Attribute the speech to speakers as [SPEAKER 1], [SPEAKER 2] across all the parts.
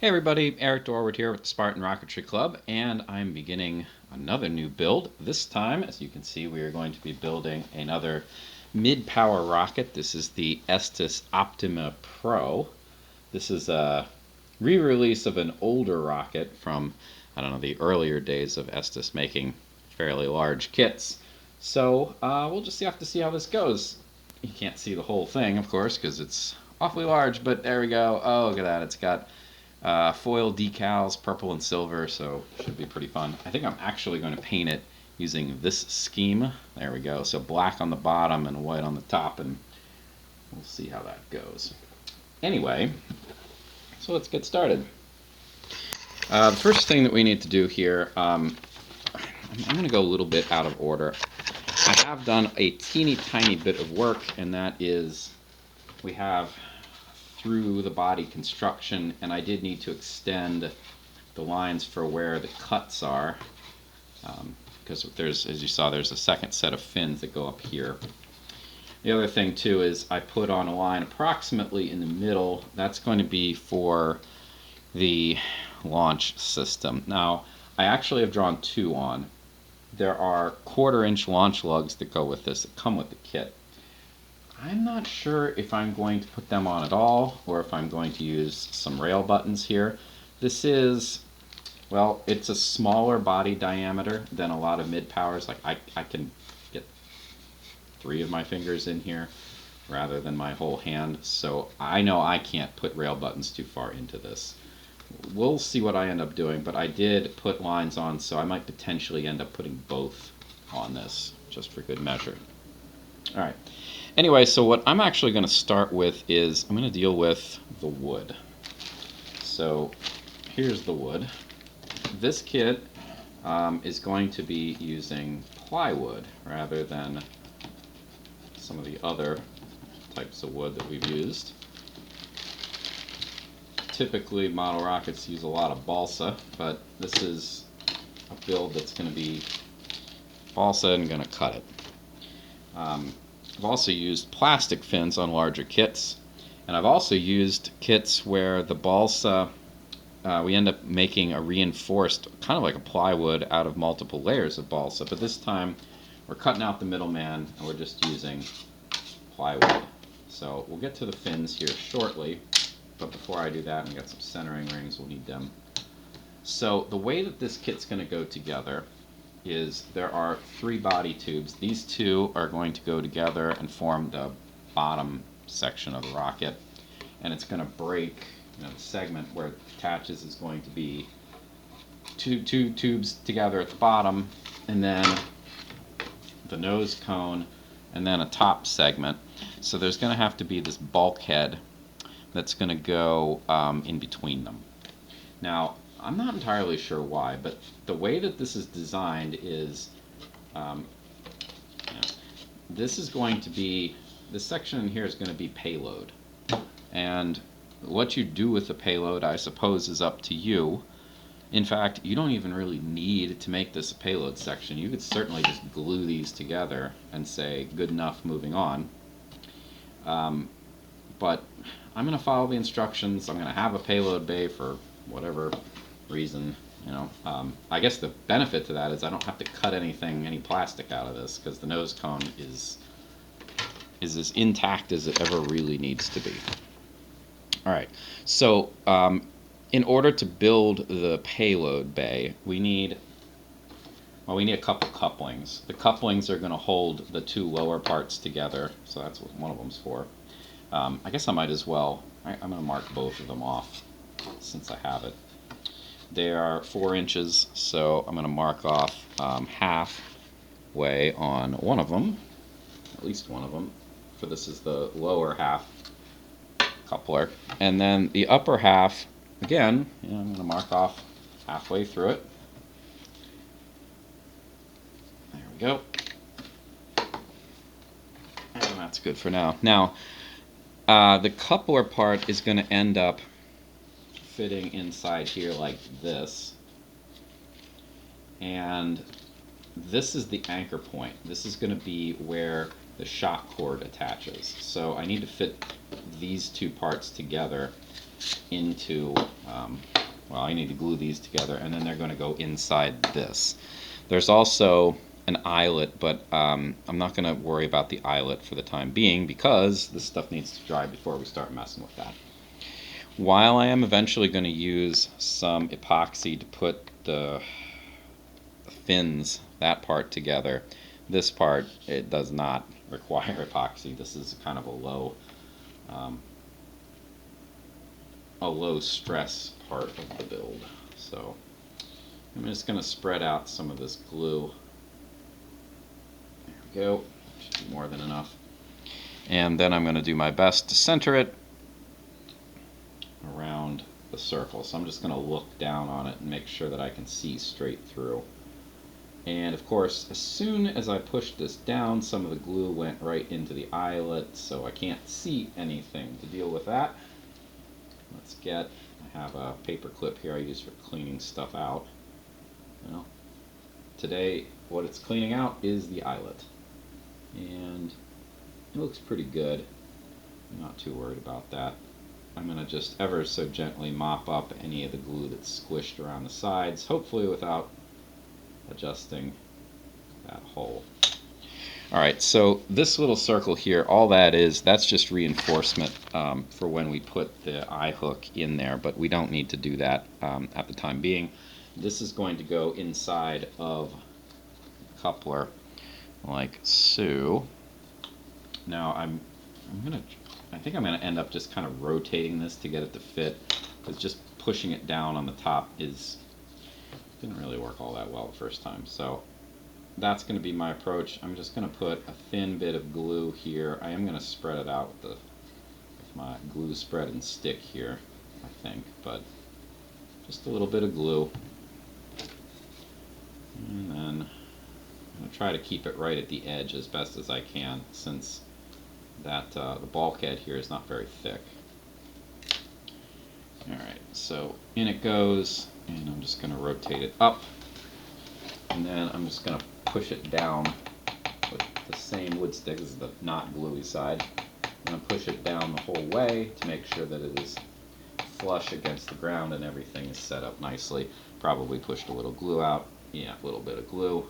[SPEAKER 1] Hey everybody, Eric Dorward here with the Spartan Rocketry Club, and I'm beginning another new build. This time, as you can see, we are going to be building another mid-power rocket. This is the Estes Optima Pro. This is a re-release of an older rocket from, I don't know, the earlier days of Estes making fairly large kits. So we'll just have to see how this goes. You can't see the whole thing, of course, because it's awfully large, but there we go. Oh, look at that. It's got foil decals, purple and silver, so should be pretty fun. I think I'm actually going to paint it using this scheme. There we go. So black on the bottom and white on the top, and we'll see how that goes. Anyway, so let's get started. The first thing that we need to do here, I'm going to go a little bit out of order. I have done a teeny tiny bit of work, and that is we have through the body construction, and I did need to extend the lines for where the cuts are, because there's, as you saw, there's a second set of fins that go up here. The other thing too is I put on a line approximately in the middle. That's going to be for the launch system. Now, I actually have drawn two on. There are 1/4-inch launch lugs that go with this, that come with the kit. I'm not sure if I'm going to put them on at all, or if I'm going to use some rail buttons here. This is, well, it's a smaller body diameter than a lot of mid-powers. Like I can get 3 of my fingers in here rather than my whole hand, so I know I can't put rail buttons too far into this. We'll see what I end up doing, but I did put lines on, so I might potentially end up putting both on this, just for good measure. All right. Anyway, so what I'm actually going to start with is I'm going to deal with the wood. So here's the wood. This kit is going to be using plywood rather than some of the other types of wood that we've used. Typically, model rockets use a lot of balsa, but this is a build that's going to be balsa and going to cut it. I've also used plastic fins on larger kits, and I've also used kits where the balsa, we end up making a reinforced, kind of like a plywood, out of multiple layers of balsa, but this time we're cutting out the middleman and we're just using plywood. So we'll get to the fins here shortly, but before I do that, we got some centering rings, we'll need them. So the way that this kit's going to go together is there are 3 body tubes. These 2 are going to go together and form the bottom section of the rocket, and it's going to break, the segment where it attaches is going to be two tubes together at the bottom, and then the nose cone, and then a top segment. So there's going to have to be this bulkhead that's going to go in between them. Now, I'm not entirely sure why, but the way that this is designed is, this is going to be, this section in here is going to be payload. And what you do with the payload, I suppose, is up to you. In fact, you don't even really need to make this a payload section. You could certainly just glue these together and say, good enough, moving on. But I'm going to follow the instructions. I'm going to have a payload bay for whatever reason, I guess the benefit to that is I don't have to cut any plastic out of this, because the nose cone is as intact as it ever really needs to be. All right, so in order to build the payload bay, we need a couple couplings. The couplings are going to hold the 2 lower parts together, so that's what one of them's for. I guess I might as well, I'm going to mark both of them off since I have it. They are 4 inches, so I'm going to mark off halfway on one of them, at least one of them, for this is the lower half coupler. And then the upper half, again, I'm going to mark off halfway through it. There we go. And that's good for now. Now, the coupler part is going to end up fitting inside here like this, and this is the anchor point. This is going to be where the shock cord attaches. So I need to fit these 2 parts together into, well, I need to glue these together, and then they're going to go inside this. There's also an eyelet, but I'm not going to worry about the eyelet for the time being because this stuff needs to dry before we start messing with that. While I am eventually going to use some epoxy to put the fins, that part together, this part, it does not require epoxy. This is kind of a low stress part of the build. So I'm just going to spread out some of this glue. There we go. Should be more than enough. And then I'm going to do my best to center it around the circle. So I'm just going to look down on it and make sure that I can see straight through. And of course, as soon as I pushed this down, some of the glue went right into the eyelet, so I can't see anything. To deal with that, I have a paper clip here I use for cleaning stuff out. Well, today what it's cleaning out is the eyelet. And it looks pretty good. I'm not too worried about that. I'm going to just ever so gently mop up any of the glue that's squished around the sides, hopefully without adjusting that hole. Alright, so this little circle here, all that is, that's just reinforcement for when we put the eye hook in there, but we don't need to do that at the time being. This is going to go inside of the coupler like so. Now I think I'm gonna end up just kind of rotating this to get it to fit, because just pushing it down on the top didn't really work all that well the first time. So that's going to be my approach. I'm just going to put a thin bit of glue here. I am going to spread it out with my glue spread and stick here, I think, but just a little bit of glue. And then I'm going to try to keep it right at the edge as best as I can, since that the bulkhead here is not very thick. Alright, so in it goes, and I'm just going to rotate it up, and then I'm just going to push it down with the same wood stick. This is the not gluey side. I'm going to push it down the whole way to make sure that it is flush against the ground and everything is set up nicely. Probably pushed a little glue out. Yeah, a little bit of glue.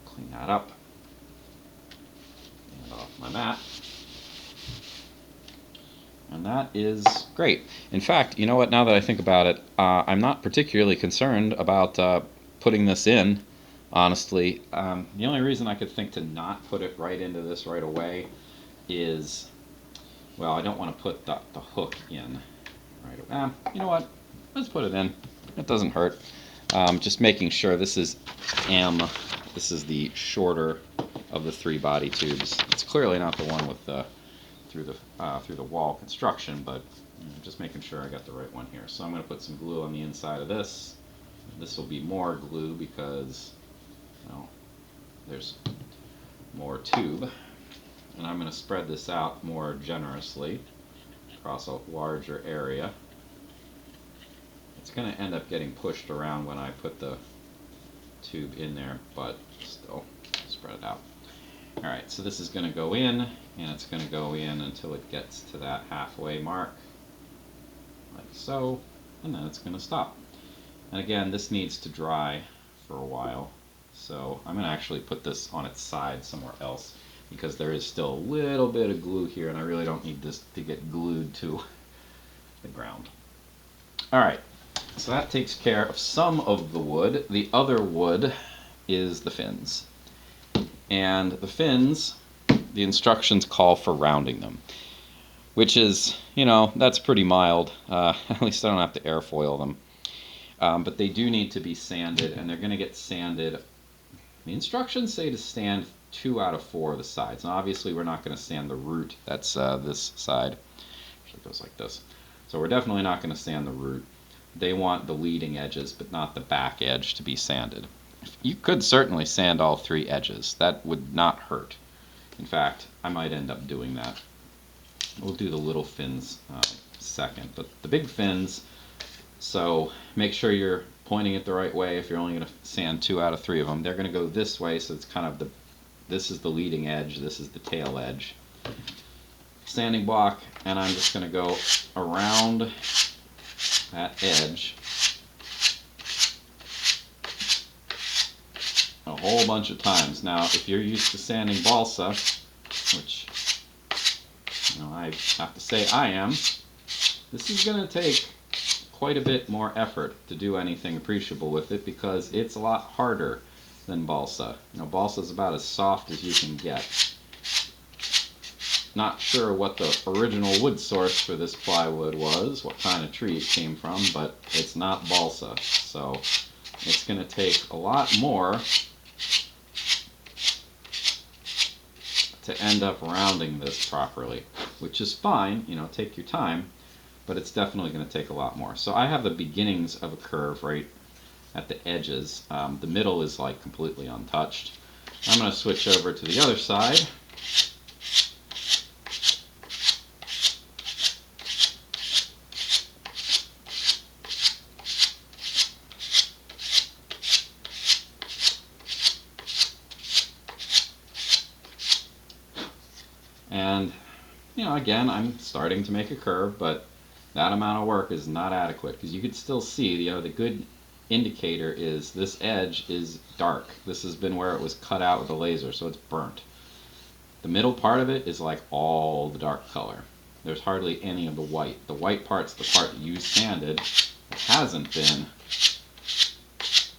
[SPEAKER 1] Clean that up. And off my mat. And that is great. In fact, you know what, now that I think about it, I'm not particularly concerned about putting this in, honestly. The only reason I could think to not put it right into this right away is, well, I don't want to put the hook in right away. You know what, let's put it in. It doesn't hurt. Just making sure this is M. This is the shorter of the 3 body tubes. It's clearly not the one with the through the wall construction, but just making sure I got the right one here. So I'm going to put some glue on the inside of this. This will be more glue because, well, there's more tube, and I'm going to spread this out more generously across a larger area. It's going to end up getting pushed around when I put the tube in there, but still spread it out. Alright, so this is going to go in, and it's going to go in until it gets to that halfway mark, like so, and then it's going to stop. And again, this needs to dry for a while, so I'm going to actually put this on its side somewhere else, because there is still a little bit of glue here, and I really don't need this to get glued to the ground. Alright, so that takes care of some of the wood. The other wood is the fins. And the fins, the instructions call for rounding them, which is, you know, that's pretty mild. At least I don't have to airfoil them. But they do need to be sanded, and they're going to get sanded. The instructions say to sand 2 out of 4 of the sides. Now, obviously, we're not going to sand the root. That's this side. Actually, it goes like this. So we're definitely not going to sand the root. They want the leading edges, but not the back edge to be sanded. You could certainly sand all 3 edges. That would not hurt. In fact, I might end up doing that. We'll do the little fins second, but the big fins, so make sure you're pointing it the right way. If you're only going to sand 2 out of 3 of them, they're going to go this way, so it's kind of this is the leading edge, this is the tail edge. sanding block, and I'm just going to go around that edge a whole bunch of times. Now, if you're used to sanding balsa, which I have to say I am, this is going to take quite a bit more effort to do anything appreciable with it because it's a lot harder than balsa. Balsa is about as soft as you can get. Not sure what the original wood source for this plywood was, what kind of tree it came from, but it's not balsa. So it's going to take a lot more to end up rounding this properly, which is fine, take your time, but it's definitely going to take a lot more. So I have the beginnings of a curve right at the edges. The middle is like completely untouched. I'm going to switch over to the other side. And, again, I'm starting to make a curve, but that amount of work is not adequate because you could still see, the good indicator is this edge is dark. This has been where it was cut out with a laser, so it's burnt. The middle part of it is like all the dark color. There's hardly any of the white. The white part's the part that you sanded that hasn't been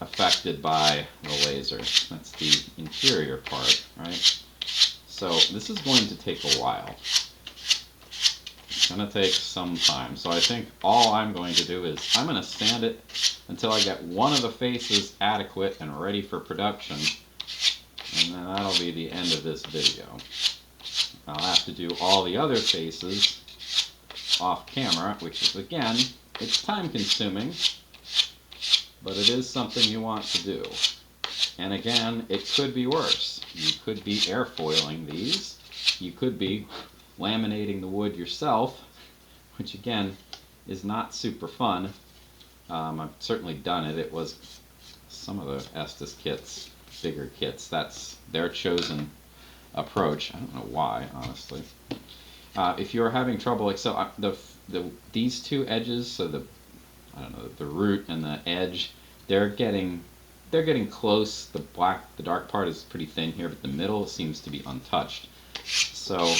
[SPEAKER 1] affected by the laser. That's the interior part, right? So this is going to take a while. It's going to take some time. So I think all I'm going to do is I'm going to sand it until I get one of the faces adequate and ready for production. And then that'll be the end of this video. I'll have to do all the other faces off camera, which is, again, it's time consuming, but it is something you want to do. And again, it could be worse. You could be airfoiling these. You could be laminating the wood yourself, which again is not super fun. I've certainly done it. It was some of the Estes kits, bigger kits. That's their chosen approach. I don't know why, honestly. If you're having trouble, like so, these two edges, so the root and the edge, they're getting close. The dark part is pretty thin here, but the middle seems to be untouched. So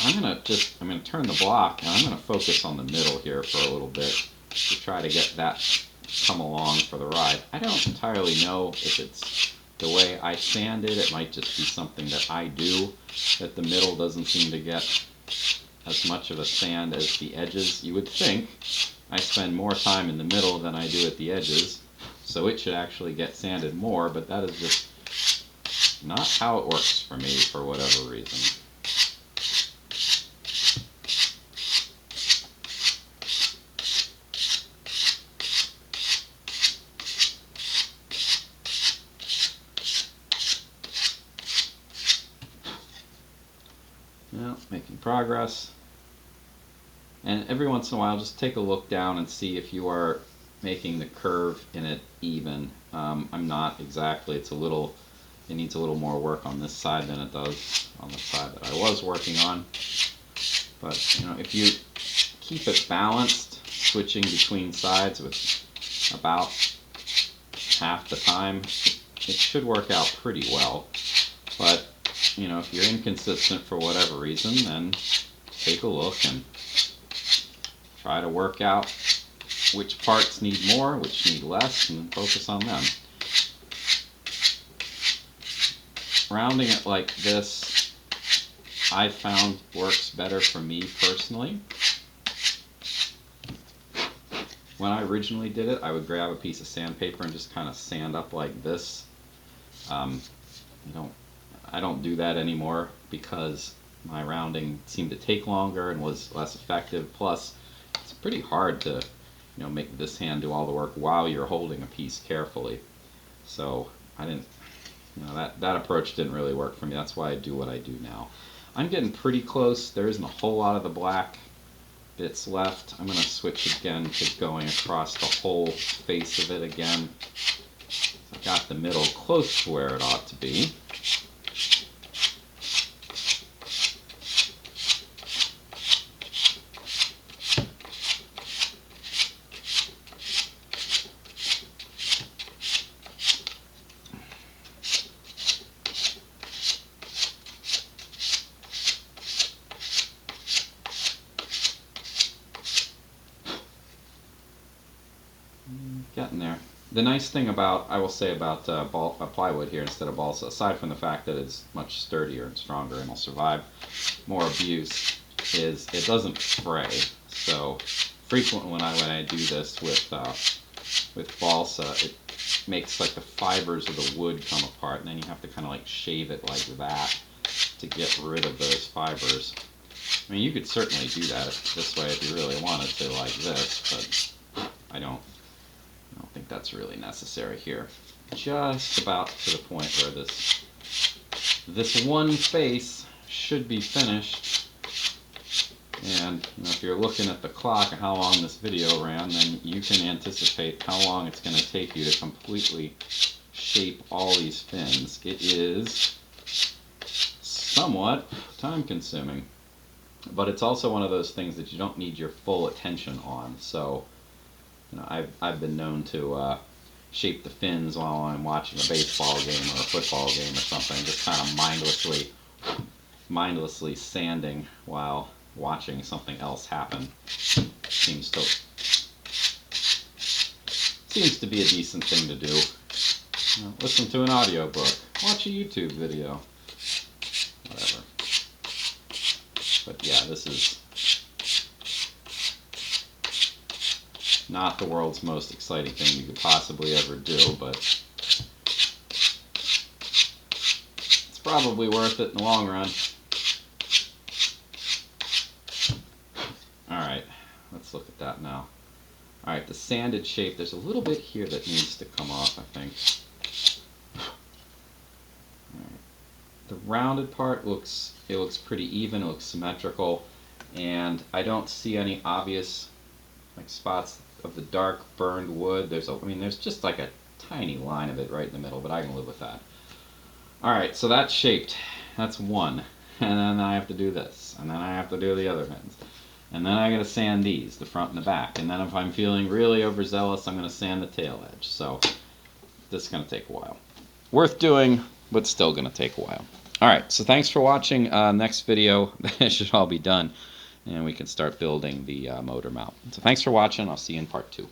[SPEAKER 1] I'm gonna turn the block and I'm gonna focus on the middle here for a little bit to try to get that come along for the ride. I don't entirely know if it's the way I sand it. It might just be something that I do, that the middle doesn't seem to get as much of a sand as the edges. You would think I spend more time in the middle than I do at the edges, so it should actually get sanded more, but that is just not how it works for me for whatever reason. Well, making progress. And every once in a while, just take a look down and see if you are making the curve in it even. I'm not exactly. It needs a little more work on this side than it does on the side that I was working on. But if you keep it balanced, switching between sides with about half the time, it should work out pretty well. But if you're inconsistent for whatever reason, then take a look and try to work out which parts need more, which need less, and focus on them. Rounding it like this, I found works better for me personally. When I originally did it, I would grab a piece of sandpaper and just kind of sand up like this. I don't do that anymore because my rounding seemed to take longer and was less effective. Plus, it's pretty hard to make this hand do all the work while you're holding a piece carefully. So I didn't, that approach didn't really work for me. That's why I do what I do now. I'm getting pretty close. There isn't a whole lot of the black bits left. I'm going to switch again to going across the whole face of it again. I've got the middle close to where it ought to be. Getting there. The nice thing about, I will say about plywood here instead of balsa, aside from the fact that it's much sturdier and stronger and will survive more abuse, is it doesn't fray. So frequently when I do this with balsa, it makes like the fibers of the wood come apart, and then you have to kind of like shave it like that to get rid of those fibers. I mean, you could certainly do that this way if you really wanted to, like this, but I don't think that's really necessary here. Just about to the point where this one face should be finished. And if you're looking at the clock and how long this video ran, then you can anticipate how long it's going to take you to completely shape all these fins. It is somewhat time consuming, but it's also one of those things that you don't need your full attention on. So I've been known to shape the fins while I'm watching a baseball game or a football game or something, just kind of mindlessly sanding while watching something else happen. Seems to be a decent thing to do. Listen to an audiobook, watch a YouTube video, whatever. But yeah, this is not the world's most exciting thing you could possibly ever do, but it's probably worth it in the long run. Alright, let's look at that now. Alright, the sanded shape, there's a little bit here that needs to come off, I think. Alright. The rounded part looks pretty even, it looks symmetrical, and I don't see any obvious spots of the dark burned wood. There's just like a tiny line of it right in the middle, but I can live with that. Alright, so that's shaped. That's one. And then I have to do this. And then I have to do the other fins. And then I gotta sand these, the front and the back. And then if I'm feeling really overzealous, I'm gonna sand the tail edge. So this is gonna take a while. Worth doing, but still gonna take a while. Alright, so thanks for watching. Next video, it should all be done, and we can start building the motor mount. So thanks for watching. I'll see you in part 2.